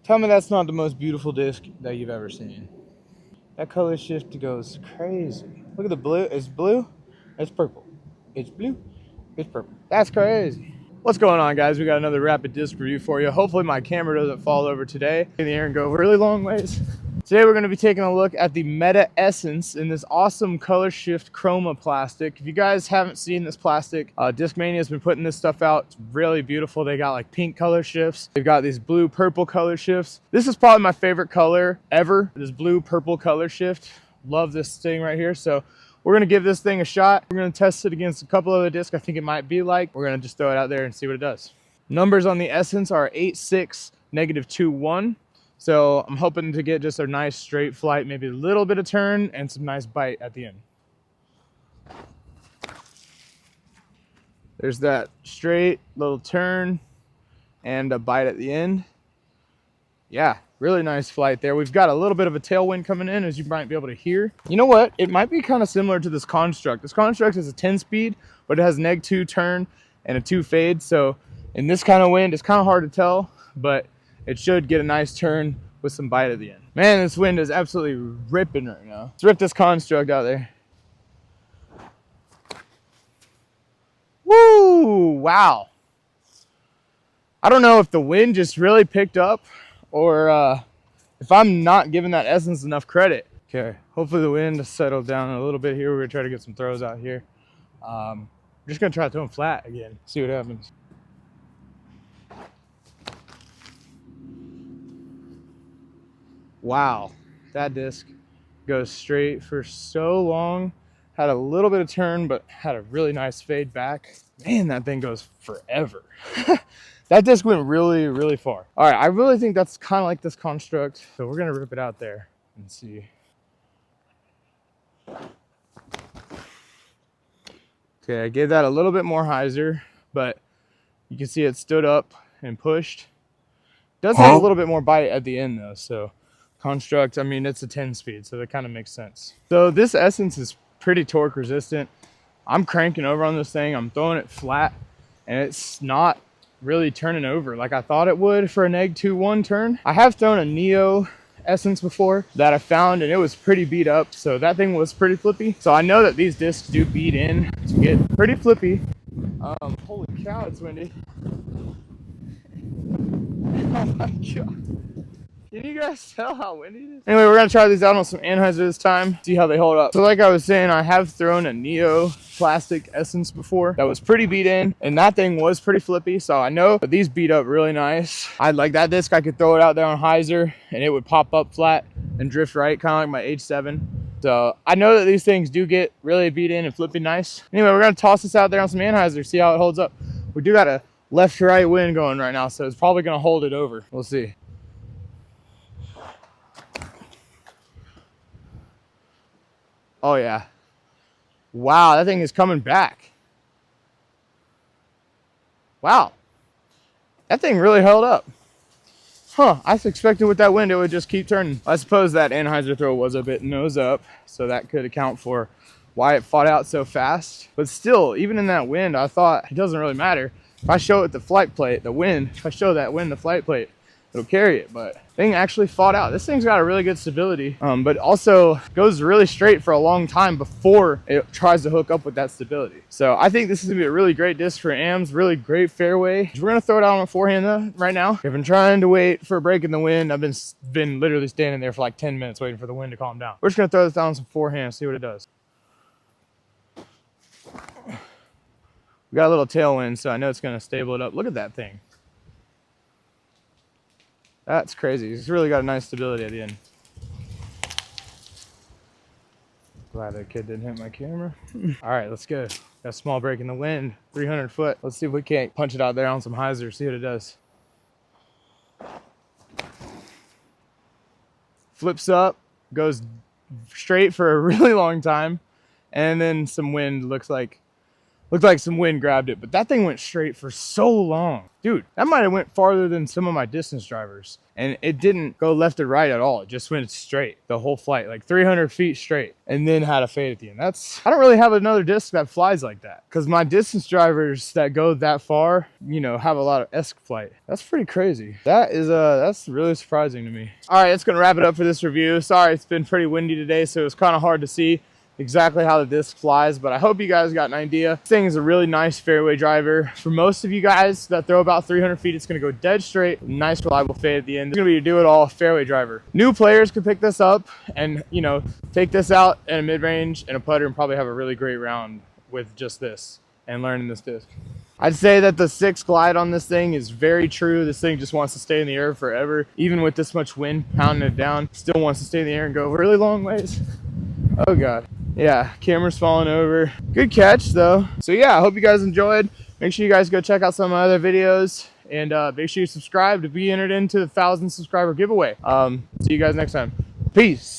Tell me that's not the most beautiful disc that you've ever seen. That color shift goes crazy. Look at the blue. It's blue. It's purple. It's blue. It's purple. That's crazy. What's going on, guys? We got another rapid disc review for you. Hopefully my camera doesn't fall over today in the air and go really long ways. Today we're going to be taking a look at the Meta Essence in this awesome color shift chroma plastic. If you guys haven't seen this plastic, Discmania has been putting this stuff out. It's really beautiful. They got like pink color shifts. They've got these blue purple color shifts. This is probably my favorite color ever, this blue purple color shift. Love this thing right here. So we're going to give this thing a shot. We're going to test it against a couple other discs I think it might be like. We're going to just throw it out there and see what it does. Numbers on the Essence are 8.6, -2.1. So I'm hoping to get just a nice straight flight, maybe a little bit of turn and some nice bite at the end. There's that straight little turn and a bite at the end. Yeah, really nice flight there. We've got a little bit of a tailwind coming in, as you might be able to hear. You know what? It might be kind of similar to this Construct. This Construct is a 10 speed, but it has -2 turn and a 2 fade. So in this kind of wind, it's kind of hard to tell, but it should get a nice turn with some bite at the end. Man, this wind is absolutely ripping right now. Let's rip this Construct out there. Woo! Wow. I don't know if the wind just really picked up or if I'm not giving that Essence enough credit. Okay, hopefully the wind has settled down a little bit here. We're gonna try to get some throws out here. I'm just gonna try to throw them flat again, see what happens. Wow, that disc goes straight for so long. Had a little bit of turn, but had a really nice fade back. Man, that thing goes forever. That disc went really, really far. All right, I really think that's kind of like this Construct. So we're gonna rip it out there and see. Okay, I gave that a little bit more Anhyzer, but you can see it stood up and pushed. Does have a little bit more bite at the end though, so Construct, I mean, it's a 10 speed, so that kind of makes sense. So this Essence is pretty torque resistant. I'm cranking over on this thing, I'm throwing it flat, and it's not really turning over like I thought it would for a -2.1 turn. I have thrown a Neo Essence before that I found, and it was pretty beat up, so that thing was pretty flippy. So I know that these discs do beat in to get pretty flippy. Holy cow, it's windy. Oh my god. Can you guys tell how windy it is? Anyway, we're gonna try these out on some Anhyzer this time, see how they hold up. So like I was saying, I have thrown a Neo plastic Essence before that was pretty beat in, and that thing was pretty flippy, so I know that these beat up really nice. I like that disc, I could throw it out there on Anhyzer and it would pop up flat and drift right, kind of like my H7. So I know that these things do get really beat in and flippy nice. Anyway, we're gonna toss this out there on some Anhyzer, see how it holds up. We do got a left to right wind going right now, so it's probably gonna hold it over. We'll see. Oh yeah. Wow, that thing is coming back. Wow. That thing really held up. Huh, I was expecting with that wind it would just keep turning. I suppose that Anhyzer throw was a bit nose up, so that could account for why it fought out so fast. But still, even in that wind, I thought it doesn't really matter. If I show it the flight plate, the wind, if I show that wind the flight plate, it'll carry it, but thing actually fought out. This thing's got a really good stability, but also goes really straight for a long time before it tries to hook up with that stability. So I think this is gonna be a really great disc for AMs, really great fairway. We're gonna throw it out on a forehand right now. I've been trying to wait for a break in the wind. I've been literally standing there for like 10 minutes waiting for the wind to calm down. We're just gonna throw this down on some forehand, see what it does. We got a little tailwind, so I know it's gonna stable it up. Look at that thing. That's crazy. It's really got a nice stability at the end. Glad that kid didn't hit my camera. All right, let's go. Got a small break in the wind, 300 foot. Let's see if we can't punch it out there on some Anhyzer, see what it does. Flips up, goes straight for a really long time, and then some wind looks like Looked like some wind grabbed it, but that thing went straight for so long. Dude, that might have went farther than some of my distance drivers. And it didn't go left or right at all. It just went straight the whole flight, like 300 feet straight, and then had a fade at the end. I don't really have another disc that flies like that, because my distance drivers that go that far, you know, have a lot of esque flight. That's pretty crazy. That's really surprising to me. All right, that's gonna wrap it up for this review. Sorry, it's been pretty windy today, so it was kind of hard to see exactly how the disc flies, but I hope you guys got an idea. This thing is a really nice fairway driver. For most of you guys that throw about 300 feet, it's gonna go dead straight, nice reliable fade at the end. It's gonna be a do-it-all fairway driver. New players could pick this up and, you know, take this out in a mid-range and a putter and probably have a really great round with just this and learning this disc. I'd say that the 6 glide on this thing is very true. This thing just wants to stay in the air forever. Even with this much wind pounding it down, still wants to stay in the air and go really long ways. Oh God. Yeah, camera's falling over. Good catch though. So yeah, I hope you guys enjoyed. Make sure you guys go check out some of my other videos, and make sure you subscribe to be entered into the 1,000 subscriber giveaway. See you guys next time. Peace.